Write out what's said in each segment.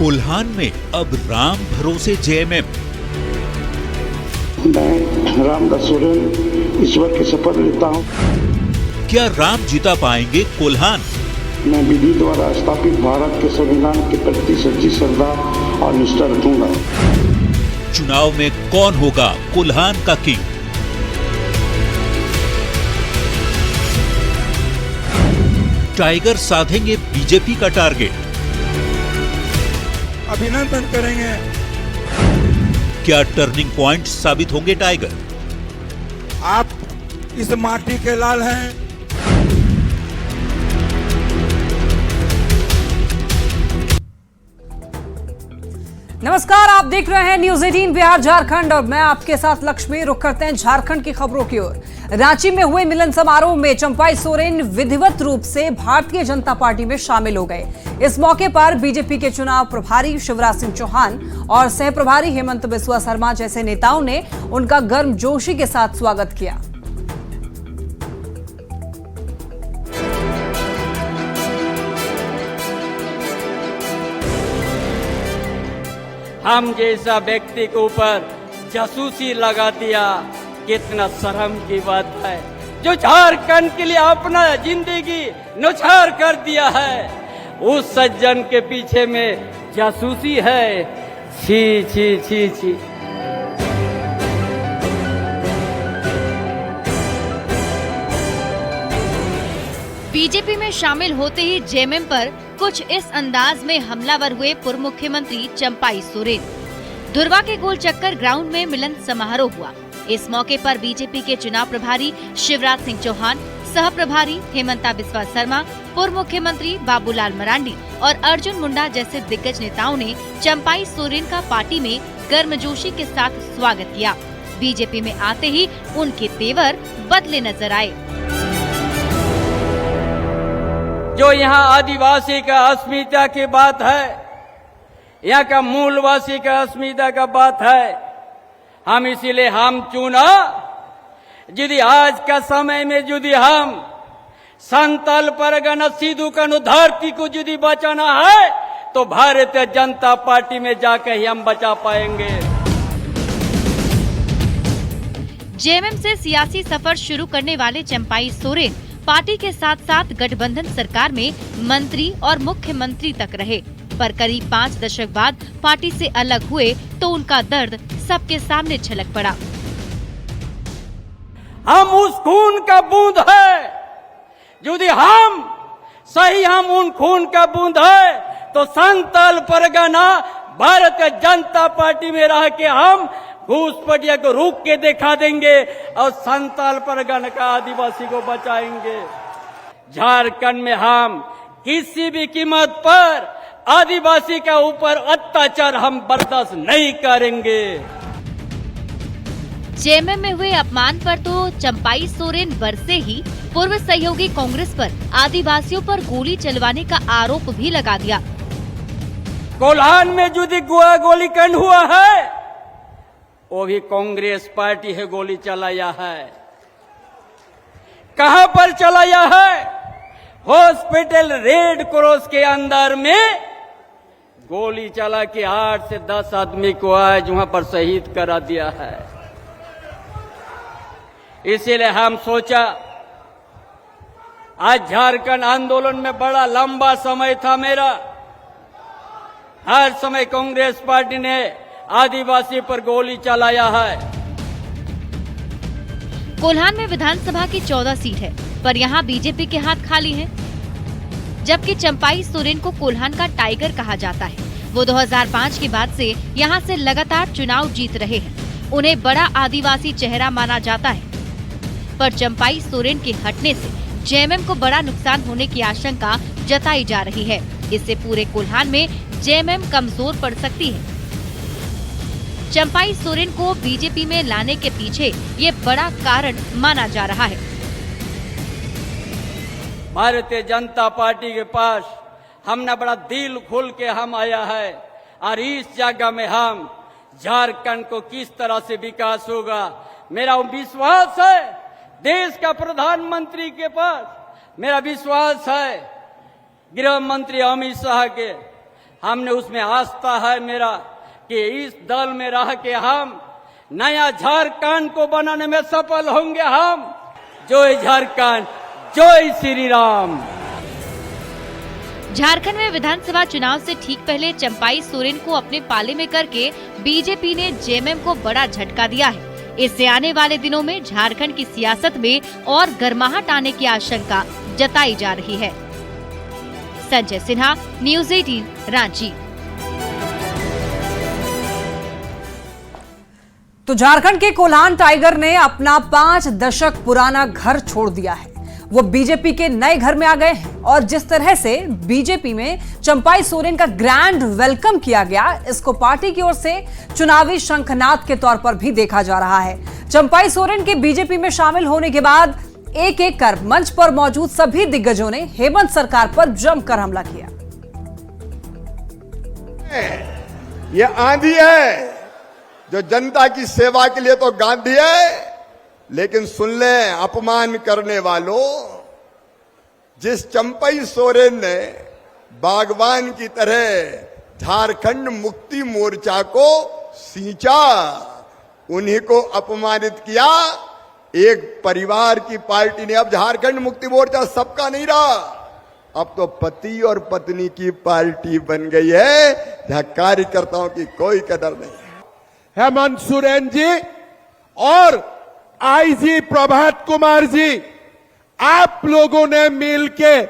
कोल्हान में अब राम भरोसे जेएमएम। मैं रामदास सोरेन ईश्वर की शपथ लेता हूँ। क्या राम जीता पाएंगे कोल्हान? मैं विधि द्वारा स्थापित भारत के संविधान के प्रति सच्ची श्रद्धा और निष्ठा रखूंगा। चुनाव में कौन होगा कोल्हान का किंग? टाइगर साधेंगे बीजेपी का टारगेट। अभिनंदन करेंगे। क्या टर्निंग पॉइंट साबित होंगे टाइगर? आप इस माटी के लाल हैं। नमस्कार, आप देख रहे हैं न्यूज 18 बिहार झारखंड और मैं आपके साथ लक्ष्मी। रुक करते हैं झारखंड की खबरों की ओर। रांची में हुए मिलन समारोह में चंपाई सोरेन विधिवत रूप से भारतीय जनता पार्टी में शामिल हो गए। इस मौके पर बीजेपी के चुनाव प्रभारी शिवराज सिंह चौहान और सह प्रभारी हेमंत बिस्वा शर्मा जैसे नेताओं ने उनका गर्मजोशी के साथ स्वागत किया। हम जैसा व्यक्ति के ऊपर जासूसी लगा दिया, कितना शर्म की बात है। जो झारखंड के लिए अपना जिंदगी न्यौछावर कर दिया है, उस सज्जन के पीछे में जासूसी है। छी छी छी छी। बीजेपी में शामिल होते ही जेएमएम पर कुछ इस अंदाज में हमलावर हुए पूर्व मुख्यमंत्री चंपाई सोरेन। धुरवा के गोल चक्कर ग्राउंड में मिलन समारोह हुआ। इस मौके पर बीजेपी के चुनाव प्रभारी शिवराज सिंह चौहान, सह प्रभारी हेमंता बिस्वा शर्मा, पूर्व मुख्यमंत्री बाबूलाल मरांडी और अर्जुन मुंडा जैसे दिग्गज नेताओं ने चंपाई सोरेन का पार्टी में गर्मजोशी के साथ स्वागत किया। बीजेपी में आते ही उनके तेवर बदले नजर आए। जो यहाँ आदिवासी का अस्मिता की बात है, यहाँ का मूलवासी का अस्मिता का बात है, हम इसीलिए हम चुना। यदि आज का समय में यदि हम संताल परगना सिद्धू कनु धरती को यदि बचाना है तो भारतीय जनता पार्टी में जाकर ही हम बचा पाएंगे। जेएमएम से सियासी सफर शुरू करने वाले चंपाई सोरेन पार्टी के साथ साथ गठबंधन सरकार में मंत्री और मुख्यमंत्री तक रहे, पर करीब 5 दशक बाद पार्टी से अलग हुए तो उनका दर्द सबके सामने छलक पड़ा। हम उस खून का बूंद है, यदि हम उन खून का बूंद है तो संताल परगना भारतीय जनता पार्टी में रह के हम घूसपटिया को रोक के दिखा देंगे और संताल परगना का आदिवासी को बचाएंगे। झारखंड में हम किसी भी कीमत पर आदिवासी के ऊपर अत्याचार हम बर्दाश्त नहीं करेंगे। जेएमएम में हुए अपमान पर तो चंपाई सोरेन बरसे ही पूर्व सहयोगी कांग्रेस पर आदिवासियों पर गोली चलवाने का आरोप भी लगा दिया। कोल्हान में यदि गोली कांड हुआ है, वो भी कांग्रेस पार्टी है गोली चलाया है। कहां पर चलाया है? हॉस्पिटल रेड क्रॉस के अंदर में गोली चला के 8 से 10 आदमी को आज वहां पर शहीद करा दिया है। इसीलिए हम सोचा, आज झारखंड आंदोलन में बड़ा लंबा समय था मेरा। हर समय कांग्रेस पार्टी ने आदिवासी पर गोली चलाया है। कोल्हान में विधानसभा की 14 सीट है, पर यहाँ बीजेपी के हाथ खाली हैं। जबकि चंपाई सोरेन को कोल्हान का टाइगर कहा जाता है। वो 2005 के बाद से यहाँ से लगातार चुनाव जीत रहे हैं। उन्हें बड़ा आदिवासी चेहरा माना जाता है, पर चंपाई सोरेन के हटने से जेएमएम को बड़ा नुकसान होने की आशंका जताई जा रही है। इससे पूरे कोल्हान में जेएमएम कमजोर पड़ सकती है। चंपाई सोरेन को बीजेपी में लाने के पीछे ये बड़ा कारण माना जा रहा है। भारतीय जनता पार्टी के पास हमने बड़ा दिल खोल के हम आया है और इस जगह में हम झारखंड को किस तरह से विकास होगा, मेरा विश्वास है। देश का प्रधानमंत्री के पास मेरा विश्वास है, गृह मंत्री अमित शाह के, हमने उसमें आस्था है मेरा कि इस दल में रह के हम नया झारखंड को बनाने में सफल होंगे। हम जय झारखंड, जय श्री राम। झारखंड में विधानसभा चुनाव से ठीक पहले चंपाई सोरेन को अपने पाले में करके बीजेपी ने जेएमएम को बड़ा झटका दिया है। इससे आने वाले दिनों में झारखंड की सियासत में और गर्माहट आने की आशंका जताई जा रही है। संजय सिन्हा, न्यूज़ 18, रांची। तो झारखंड के कोल्हान टाइगर ने अपना 5 दशक पुराना घर छोड़ दिया है। वो बीजेपी के नए घर में आ गए हैं और जिस तरह से बीजेपी में चंपाई सोरेन का ग्रैंड वेलकम किया गया, इसको पार्टी की ओर से चुनावी शंखनाद के तौर पर भी देखा जा रहा है। चंपाई सोरेन के बीजेपी में शामिल होने के बाद एक एक कर मंच पर मौजूद सभी दिग्गजों ने हेमंत सरकार पर जमकर हमला किया। ये आंधी है जो जनता की सेवा के लिए तो गांधी है, लेकिन सुन ले अपमान करने वालों, जिस चंपाई सोरेन ने बागवान की तरह झारखंड मुक्ति मोर्चा को सींचा, उन्हीं को अपमानित किया। एक परिवार की पार्टी ने, अब झारखंड मुक्ति मोर्चा सबका नहीं रहा, अब तो पति और पत्नी की पार्टी बन गई है, जहां कार्यकर्ताओं की कोई कदर नहीं। हेमंत सोरेन जी और आईजी प्रभात कुमार जी, आप लोगों ने मिलके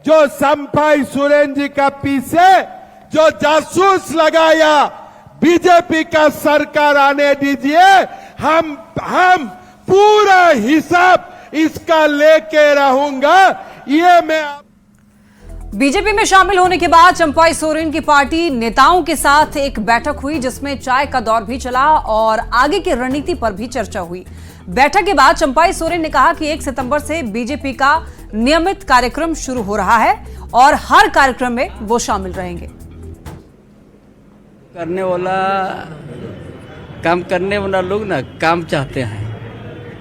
जो चंपाई सोरेन जी का पीछे जो जासूस लगाया, बीजेपी का सरकार आने दीजिए, हम पूरा हिसाब इसका लेके रहूंगा। ये मैं बीजेपी में शामिल होने के बाद चंपाई सोरेन की पार्टी नेताओं के साथ एक बैठक हुई, जिसमें चाय का दौर भी चला और आगे की रणनीति पर भी चर्चा हुई। बैठक के बाद चंपाई सोरेन ने कहा कि 1 सितंबर से बीजेपी का नियमित कार्यक्रम शुरू हो रहा है और हर कार्यक्रम में वो शामिल रहेंगे। काम करने वाला लोग ना काम चाहते हैं,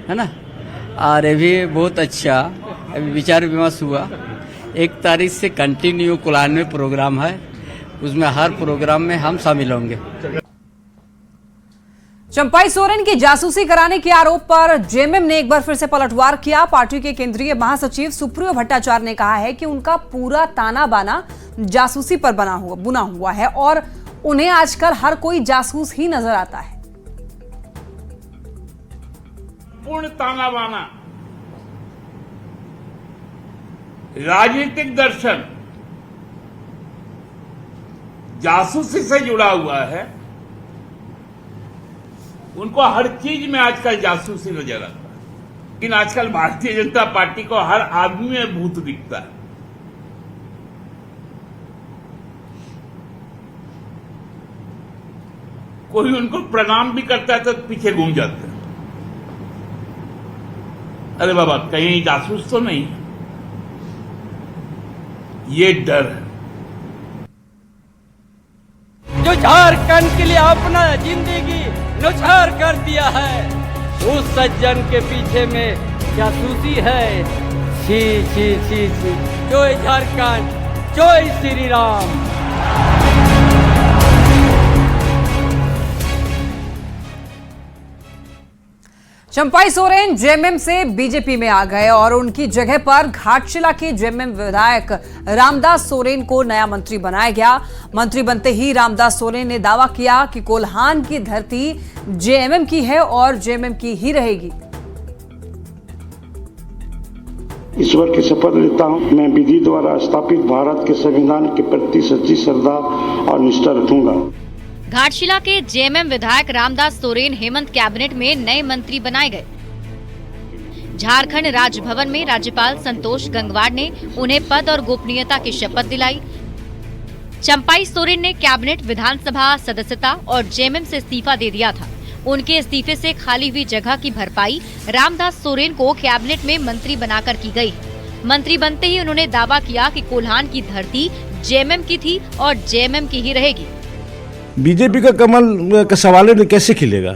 है ना। और ये भी बहुत अच्छा अभी विचार विमर्श हुआ। 1 तारीख से कंटिन्यू कोल्हान में प्रोग्राम है, उसमें हर प्रोग्राम में हम शामिल होंगे। चंपाई सोरेन की जासूसी कराने के आरोप पर जेएमएम ने एक बार फिर से पलटवार किया। पार्टी के केंद्रीय महासचिव सुप्रियो भट्टाचार्य ने कहा है कि उनका पूरा ताना बाना जासूसी पर बुना हुआ है और उन्हें आजकल हर कोई जासूस ही नजर आता है। पूर्ण ताना बाना, राजनीतिक दर्शन जासूसी से जुड़ा हुआ है। उनको हर चीज में आजकल जासूसी नजर आता है, लेकिन आजकल भारतीय जनता पार्टी को हर आदमी में भूत दिखता है। कोई उनको प्रणाम भी करता है तो पीछे घूम जाते हैं, अरे बाबा कहीं जासूस तो नहीं। ये डर है जो झारखंड के लिए अपना जिंदगी न्यौछावर कर दिया है, उस सज्जन के पीछे में जासूसी है। छी छी छी छी। जय झारखंड, जय श्री राम। चंपाई सोरेन जेएमएम से बीजेपी में आ गए और उनकी जगह पर घाटशिला के जेएमएम विधायक रामदास सोरेन को नया मंत्री बनाया गया। मंत्री बनते ही रामदास सोरेन ने दावा किया कि कोल्हान की धरती जेएमएम की है और जेएमएम की ही रहेगी। ईश्वर की शपथ लेता हूं, मैं विधि द्वारा स्थापित भारत के संविधान के प्रति सच्ची श्रद्धा और निष्ठा रखूंगा। घाटशिला के जेएमएम विधायक रामदास सोरेन हेमंत कैबिनेट में नए मंत्री बनाए गए। झारखंड राजभवन में राज्यपाल संतोष गंगवार ने उन्हें पद और गोपनीयता की शपथ दिलाई। चंपाई सोरेन ने कैबिनेट, विधानसभा सदस्यता और जेएमएम से इस्तीफा दे दिया था। उनके इस्तीफे से खाली हुई जगह की भरपाई रामदास सोरेन को कैबिनेट में मंत्री बनाकर की गई। मंत्री बनते ही उन्होंने दावा किया कि कोल्हान की धरती जेएमएम की थी और जेएमएम की ही रहेगी। बीजेपी का कमल का सवाल कैसे खिलेगा?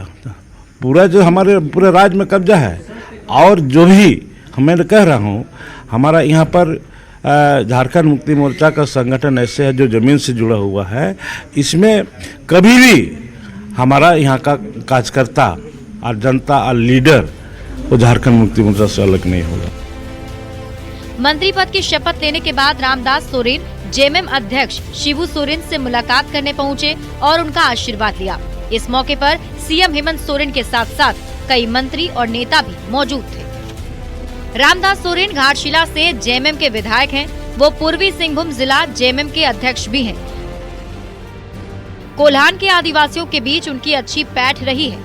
पूरा जो हमारे पूरे राज्य में कब्जा है और जो भी मैं कह रहा हूँ, हमारा यहाँ पर झारखंड मुक्ति मोर्चा का संगठन ऐसे है जो ज़मीन से जुड़ा हुआ है। इसमें कभी भी हमारा यहाँ का कार्यकर्ता और जनता और लीडर वो झारखंड मुक्ति मोर्चा से अलग नहीं होगा। मंत्री पद की शपथ लेने के बाद रामदास सोरेन जेएमएम अध्यक्ष शिबू सोरेन से मुलाकात करने पहुंचे और उनका आशीर्वाद लिया। इस मौके पर सीएम हेमंत सोरेन के साथ साथ कई मंत्री और नेता भी मौजूद थे। रामदास सोरेन घाटशिला से जेएमएम के विधायक हैं। वो पूर्वी सिंहभूम जिला जेएमएम के अध्यक्ष भी हैं। कोल्हान के आदिवासियों के बीच उनकी अच्छी पैठ रही है।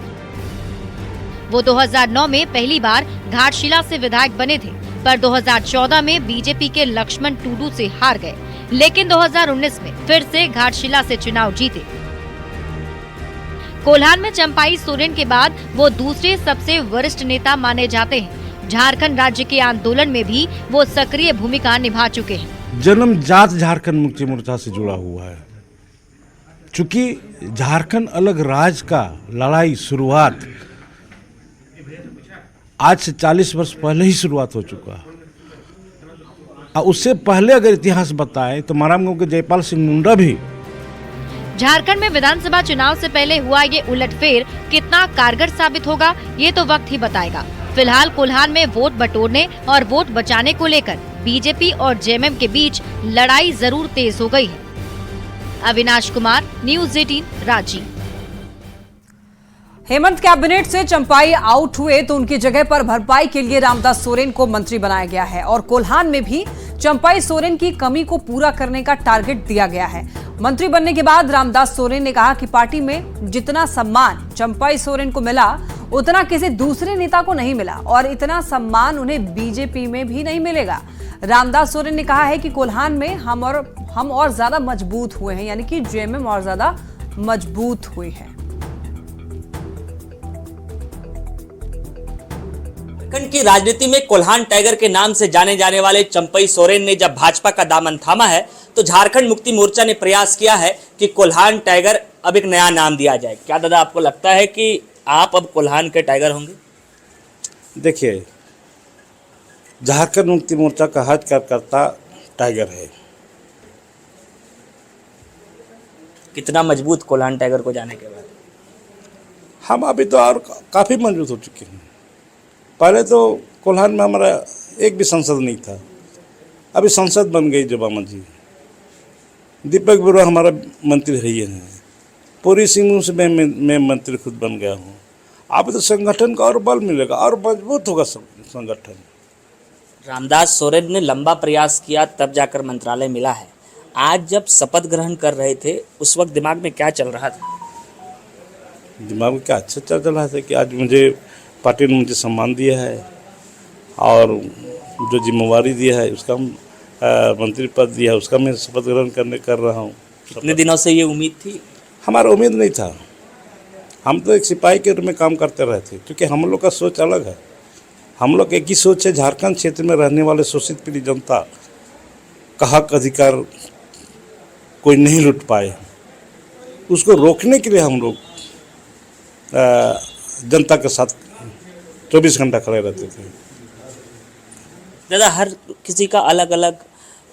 वो 2009 में पहली बार घाटशिला से विधायक बने थे, पर 2014 में बीजेपी के लक्ष्मण टूडू से हार गए, लेकिन 2019 में फिर से घाटशिला से चुनाव जीते। कोल्हान में चंपाई सोरेन के बाद वो दूसरे सबसे वरिष्ठ नेता माने जाते हैं। झारखंड राज्य के आंदोलन में भी वो सक्रिय भूमिका निभा चुके हैं। जन्मजात झारखंड मुक्ति मोर्चा से जुड़ा हुआ है। चूंकि झारखंड अलग राज्य का लड़ाई शुरुआत आज से 40 वर्ष पहले ही शुरुआत हो चुका है। और उससे पहले अगर इतिहास बताएं तो महारामगंज के जयपाल सिंह मुंडा भी। झारखंड में विधानसभा चुनाव से पहले हुआ ये उलटफेर कितना कारगर साबित होगा, ये तो वक्त ही बताएगा। फिलहाल कोल्हान में वोट बटोरने और वोट बचाने को लेकर बीजेपी और जेएमएम के बीच लड़ाई जरूर तेज हो गई है। अविनाश कुमार, न्यूज़ 18 रांची। हेमंत कैबिनेट से चंपाई आउट हुए तो उनकी जगह पर भरपाई के लिए रामदास सोरेन को मंत्री बनाया गया है और कोल्हान में भी चंपाई सोरेन की कमी को पूरा करने का टारगेट दिया गया है। मंत्री बनने के बाद रामदास सोरेन ने कहा कि पार्टी में जितना सम्मान चंपाई सोरेन को मिला उतना किसी दूसरे नेता को नहीं मिला और इतना सम्मान उन्हें बीजेपी में भी नहीं मिलेगा। रामदास सोरेन ने कहा है कि कोल्हान में हम और ज्यादा मजबूत हुए हैं, यानी कि जेएमएम और ज्यादा मजबूत हुई है। झारखंड की राजनीति में कोल्हान टाइगर के नाम से जाने जाने वाले चंपाई सोरेन ने जब भाजपा का दामन थामा है तो झारखंड मुक्ति मोर्चा ने प्रयास किया है कि कोल्हान टाइगर अब एक नया नाम दिया जाए। क्या दादा आपको लगता है कि आप अब कोल्हान के टाइगर होंगे? देखिए, झारखंड मुक्ति मोर्चा का हर कार्यकर्ता टाइगर है। कितना मजबूत कोल्हान टाइगर को जाने के बाद? हम अभी तो और काफ़ी मजबूत हो चुके हैं। पहले तो कोल्हान में हमारा एक भी सांसद नहीं था, अभी सांसद बन गई जबामा जी। दीपक बरुआ हमारा मंत्री रही है। पूरी सिंहभूम से मैं मंत्री खुद बन गया हूँ। अब तो संगठन का और बल मिलेगा और मजबूत होगा संगठन। रामदास सोरेन ने लंबा प्रयास किया तब जाकर मंत्रालय मिला है। आज जब शपथ ग्रहण कर रहे थे उस वक्त दिमाग में क्या चल रहा था? दिमाग में क्या अच्छा चल रहा था कि आज मुझे पार्टी ने मुझे सम्मान दिया है और जो जिम्मेवारी दिया है उसका मंत्री पद दिया है उसका मैं शपथ ग्रहण कर रहा हूँ। कितने दिनों से ये उम्मीद थी? हमारा उम्मीद नहीं था। हम तो एक सिपाही के रूप में काम करते रहे थे, क्योंकि हम लोग का सोच अलग है। हम लोग एक ही सोच है, झारखंड क्षेत्र में रहने वाले शोषित पीड़ित जनता का हक अधिकार कोई नहीं लूट पाए, उसको रोकने के लिए हम लोग जनता के साथ 24 घंटा खड़े रहते थे। दादा, हर किसी का अलग अलग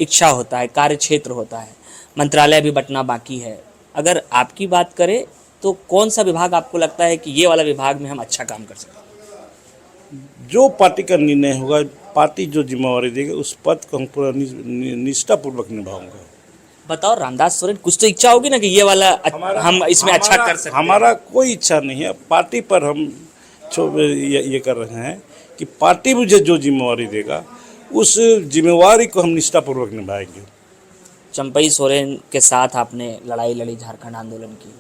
इच्छा होता है, कार्य क्षेत्र होता है, मंत्रालय भी बंटना बाकी है। अगर आपकी बात करें तो कौन सा विभाग आपको लगता है कि ये वाला विभाग में हम अच्छा काम कर सकते हैं? जो पार्टी का निर्णय होगा, पार्टी जो जिम्मेवारी देगी उस पद को हम पूरा निष्ठापूर्वक निभाऊंगा। बताओ रामदास सोरेन, कुछ तो इच्छा होगी ना कि ये वाला हम इसमें अच्छा कर सकते हैं? हमारा कोई इच्छा नहीं है। पार्टी पर हम ये कर रहे हैं कि पार्टी मुझे जो जिम्मेवारी देगा उस जिम्मेवारी को हम निष्ठापूर्वक निभाएंगे। चंपाई सोरेन के साथ आपने लड़ाई लड़ी, झारखंड आंदोलन की,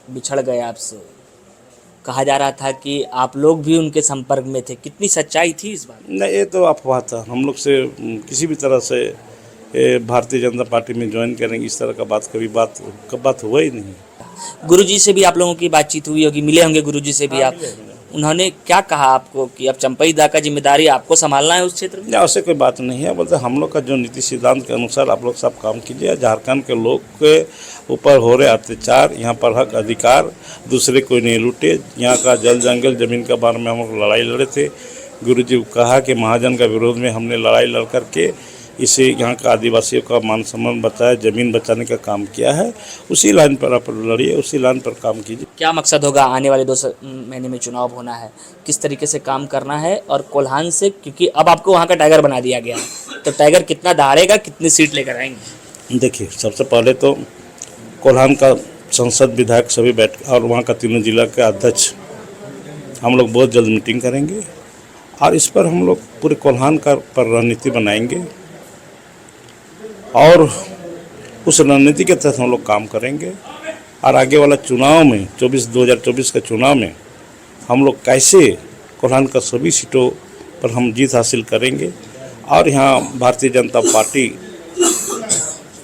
बिछड़ गए आपसे। कहा जा रहा था कि आप लोग भी उनके संपर्क में थे, कितनी सच्चाई थी इस बात? नहीं, ये तो अफवाह था। हम लोग से किसी भी तरह से भारतीय जनता पार्टी में ज्वाइन करेंगे इस तरह का बात हुआ ही नहीं। गुरुजी से भी आप लोगों की बातचीत हुई होगी, मिले होंगे गुरुजी से भी आप। उन्होंने क्या कहा आपको कि अब चंपाई दा का जिम्मेदारी आपको संभालना है उस क्षेत्र में? ऐसे कोई बात नहीं है। बोलते हम लोग का जो नीति सिद्धांत के अनुसार आप लोग सब काम कीजिए। झारखंड के लोग के ऊपर हो रहे अत्याचार, यहाँ पर हक अधिकार दूसरे कोई नहीं लूटे। यहाँ का जल जंगल जमीन के बारे में हम लोग लड़ाई लड़े थे। गुरुजी को कहा कि महाजन का विरोध में हमने लड़ाई लड़ करके इसे यहाँ का आदिवासियों का मान सम्मान बचाया, ज़मीन बचाने का काम किया है। उसी लाइन पर आप लड़िए, उसी लाइन पर काम कीजिए। क्या मकसद होगा आने वाले 2 महीने में चुनाव होना है, किस तरीके से काम करना है? और कोल्हान से, क्योंकि अब आपको वहाँ का टाइगर बना दिया गया है, तो टाइगर कितना दहाड़ेगा, कितनी सीट लेकर आएंगे? देखिए, सबसे पहले तो कोल्हान का संसद विधायक सभी बैठ और वहाँ का तीनों जिला के अध्यक्ष हम लोग बहुत जल्द मीटिंग करेंगे और इस पर हम लोग पूरे कोल्हान का पर रणनीति बनाएंगे और उस रणनीति के तहत हम लोग काम करेंगे। और आगे वाला चुनाव में 2024 के चुनाव में हम लोग कैसे कोल्हान का सभी सीटों पर हम जीत हासिल करेंगे और यहाँ भारतीय जनता पार्टी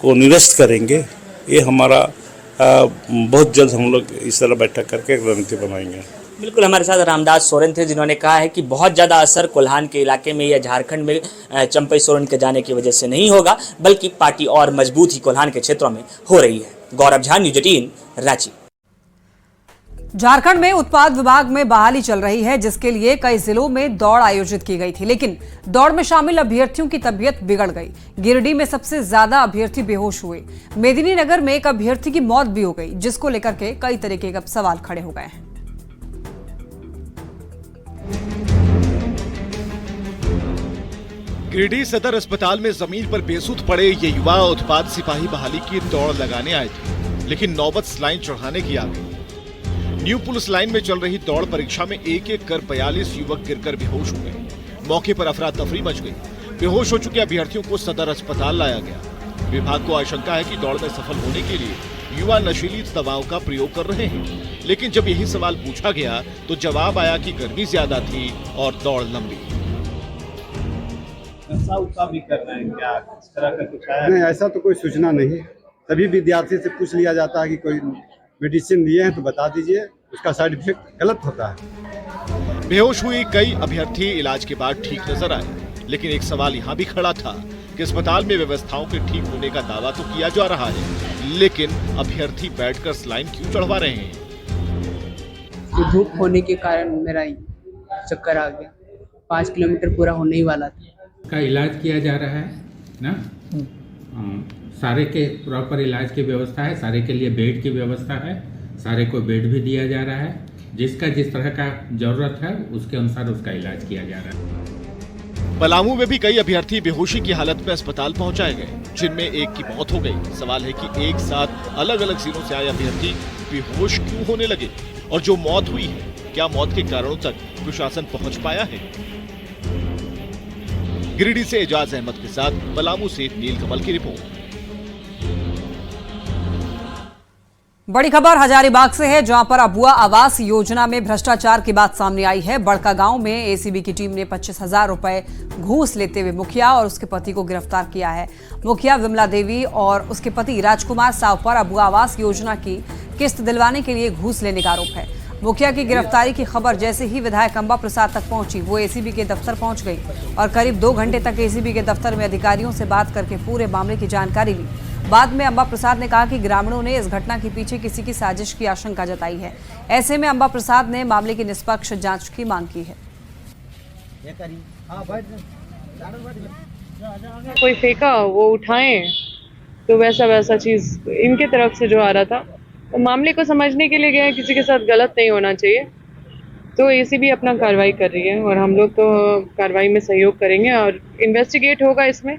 को निरस्त करेंगे, ये हमारा बहुत जल्द हम लोग इस तरह बैठक करके एक रणनीति बनाएंगे। बिल्कुल, हमारे साथ रामदास सोरेन थे जिन्होंने कहा है कि बहुत ज़्यादा असर कोल्हान के इलाके में या झारखंड में चंपई सोरेन के जाने की वजह से नहीं होगा, बल्कि पार्टी और मजबूत ही कोल्हान के क्षेत्रों में हो रही है। गौरव झा, न्यूज़ 18, रांची। झारखंड में उत्पाद विभाग में बहाली चल रही है, जिसके लिए कई जिलों में दौड़ आयोजित की गई थी, लेकिन दौड़ में शामिल अभ्यर्थियों की तबीयत बिगड़ गई। गिरिडीह में सबसे ज्यादा अभ्यर्थी बेहोश हुए। मेदिनीनगर में एक अभ्यर्थी की मौत भी हो गई, जिसको लेकर के कई तरीके के सवाल खड़े हो गए हैं। गिरिडीह सदर अस्पताल में जमीन पर बेसुध पड़े ये युवा उत्पाद सिपाही बहाली की दौड़ लगाने आए थे, लेकिन नौबत लाइन चढ़ाने की आ गई। न्यू पुलिस लाइन में चल रही दौड़ परीक्षा में एक एक कर 42 युवक गिरकर बेहोश हो गए। मौके पर अफरा तफरी मच गई। बेहोश हो चुके अभ्यर्थियों को सदर अस्पताल लाया गया। विभाग को आशंका है कि दौड़ में सफल होने के लिए युवा नशीली दवाओं का प्रयोग कर रहे हैं, लेकिन जब यही सवाल पूछा गया तो जवाब आया कि गर्मी ज्यादा थी और दौड़ लंबी। नशा भी कर रहे हैं क्या, इस तरह का कुछ आया? नहीं, ऐसा तो कोई सूचना नहीं। तभी विद्यार्थी से पूछ लिया जाता है कि कोई मेडिसिन लिए हैं तो बता दीजिए, उसका साइड इफेक्ट गलत होता है। बेहोश हुए कई अभ्यर्थी इलाज के बाद ठीक नजर आए, लेकिन एक सवाल यहाँ भी खड़ा था कि अस्पताल में व्यवस्थाओं के ठीक होने का दावा तो किया जा रहा है, लेकिन अभ्यर्थी बैठकर स्लाइन क्यों चढ़वा रहे हैं? धूप होने के कारण मेरा चक्कर आ गया। 5 किलोमीटर पूरा होने ही वाला था। का इलाज किया जा रहा है ना, सारे के प्रॉपर इलाज की व्यवस्था है, सारे के लिए बेड की व्यवस्था है, सारे को बेड भी दिया जा रहा है। जिसका जिस तरह का जरूरत है उसके अनुसार उसका इलाज किया जा रहा है। पलामू में भी कई अभ्यर्थी बेहोशी की हालत में अस्पताल पहुंचाए गए, जिनमें एक की मौत हो गई। सवाल है कि एक साथ अलग अलग जिलों से आए अभ्यर्थी बेहोश क्यों होने लगे, और जो मौत हुई है क्या मौत के कारणों तक प्रशासन पहुंच पाया है? गिरिडीह से एजाज अहमद के साथ पलामू से नीलकमल की रिपोर्ट। बड़ी खबर हजारीबाग से है, जहां पर अबुआ आवास योजना में भ्रष्टाचार की बात सामने आई है। बड़का गांव में एसीबी की टीम ने 25,000 रुपए घूस लेते हुए मुखिया और उसके पति को गिरफ्तार किया है। मुखिया विमला देवी और उसके पति राजकुमार साव पर अबुआ आवास योजना की किस्त दिलवाने के लिए घूस लेने का आरोप है। मुखिया की गिरफ्तारी की खबर जैसे ही विधायक अंबा प्रसाद तक पहुंची, वो एसीबी के दफ्तर पहुंच गई और करीब 2 घंटे तक एसीबी के दफ्तर में अधिकारियों से बात करके पूरे मामले की जानकारी ली। बाद में अंबा प्रसाद ने कहा कि ग्रामीणों ने इस घटना के पीछे किसी की साजिश की आशंका जताई है। ऐसे में अंबा प्रसाद ने मामले की निष्पक्ष जांच की मांग की है। कोई फेंका वो उठाएं, तो वैसा चीज इनके तरफ से जो आ रहा था, तो मामले को समझने के लिए गए, किसी के साथ गलत नहीं होना चाहिए। तो एसीबी अपना कार्रवाई कर रही है और हम लोग तो कार्रवाई में सहयोग करेंगे और इन्वेस्टिगेट होगा, इसमें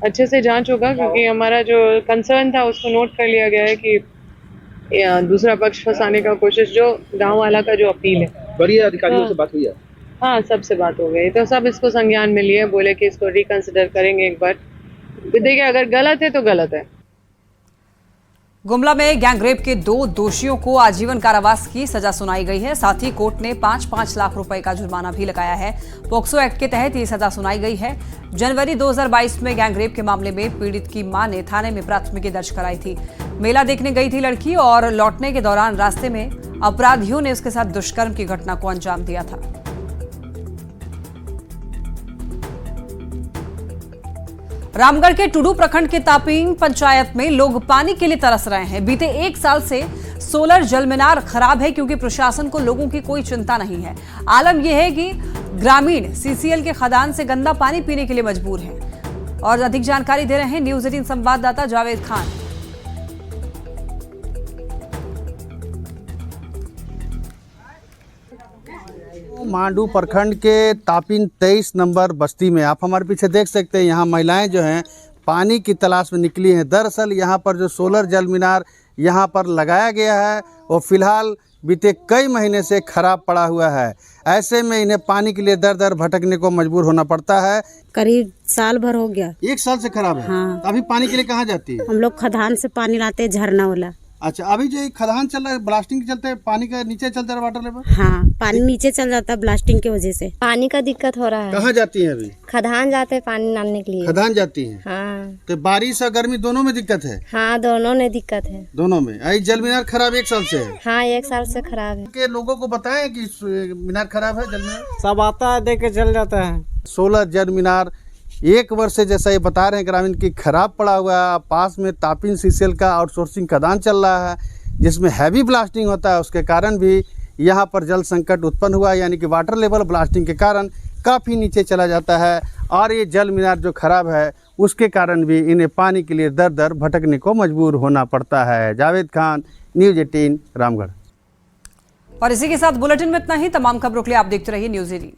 अच्छे से जांच होगा, क्योंकि हमारा जो कंसर्न था उसको नोट कर लिया गया है कि दूसरा पक्ष फंसाने का कोशिश, जो गांव वाला का जो अपील है। बड़ी अधिकारियों से बात हुई है? हाँ, सबसे बात हो गई, तो सब इसको संज्ञान में लिए, बोले कि इसको रिकंसिडर करेंगे एक बार, देखिए अगर गलत है तो गलत है। गुमला में गैंगरेप के 2 दोषियों को आजीवन कारावास की सजा सुनाई गई है। साथ ही कोर्ट ने 5-5 लाख रुपए का जुर्माना भी लगाया है। पोक्सो एक्ट के तहत ये सजा सुनाई गई है। जनवरी 2022 में गैंगरेप के मामले में पीड़ित की मां ने थाने में प्राथमिकी दर्ज कराई थी। मेला देखने गई थी लड़की और लौटने के दौरान रास्ते में अपराधियों ने उसके साथ दुष्कर्म की घटना को अंजाम दिया था। रामगढ़ के टुडू प्रखंड के तापिंग पंचायत में लोग पानी के लिए तरस रहे हैं। बीते 1 साल से सोलर जलमीनार खराब है, क्योंकि प्रशासन को लोगों की कोई चिंता नहीं है। आलम यह है कि ग्रामीण सीसीएल के खदान से गंदा पानी पीने के लिए मजबूर हैं। और अधिक जानकारी दे रहे हैं न्यूज 18 संवाददाता जावेद खान। मांडू प्रखंड के तापिन 23 नंबर बस्ती में आप हमारे पीछे देख सकते हैं, यहाँ महिलाएं जो हैं पानी की तलाश में निकली हैं। दरअसल यहाँ पर जो सोलर जल मीनार यहाँ पर लगाया गया है वो फिलहाल बीते कई महीने से खराब पड़ा हुआ है। ऐसे में इन्हें पानी के लिए दर दर भटकने को मजबूर होना पड़ता है। करीब साल भर हो गया। 1 साल से खराब है। हाँ। अभी पानी के लिए कहाँ जाती है? हम लोग खदान से पानी लाते हैं, झरना वाला। अच्छा, अभी जो खदान चल रहा है, ब्लास्टिंग के चलते पानी का नीचे चलता है वाटर लेवल। हाँ, पानी नीचे चल जाता है ब्लास्टिंग की वजह से। पानी का दिक्कत हो रहा है। कहाँ जाती है अभी? खदान जाते हैं पानी डालने के लिए। खदान जाती है। हाँ। तो बारिश और गर्मी दोनों में दिक्कत है? हाँ, दोनों में दिक्कत है। दोनों में। आई जल मीनार खराब 1 साल से है? हाँ, 1 साल से खराब है। के लोगों को बताएं कि मीनार खराब है, जल मीनार सब आता है, दे के चल जाता है। सोलर जल मीनार 1 वर्ष से, जैसा ये बता रहे हैं ग्रामीण, की खराब पड़ा हुआ है। पास में तापिन सीसीएल का आउटसोर्सिंग खदान चल रहा है जिसमें हैवी ब्लास्टिंग होता है। उसके कारण भी यहाँ पर जल संकट उत्पन्न हुआ, यानी कि वाटर लेवल ब्लास्टिंग के कारण काफ़ी नीचे चला जाता है। और ये जल मीनार जो खराब है उसके कारण भी इन्हें पानी के लिए दर दर भटकने को मजबूर होना पड़ता है। जावेद खान, न्यूज़ 18 रामगढ़। और इसी के साथ बुलेटिन में इतना ही। तमाम खबरों के लिए आप देखते रहिए न्यूज़ 18।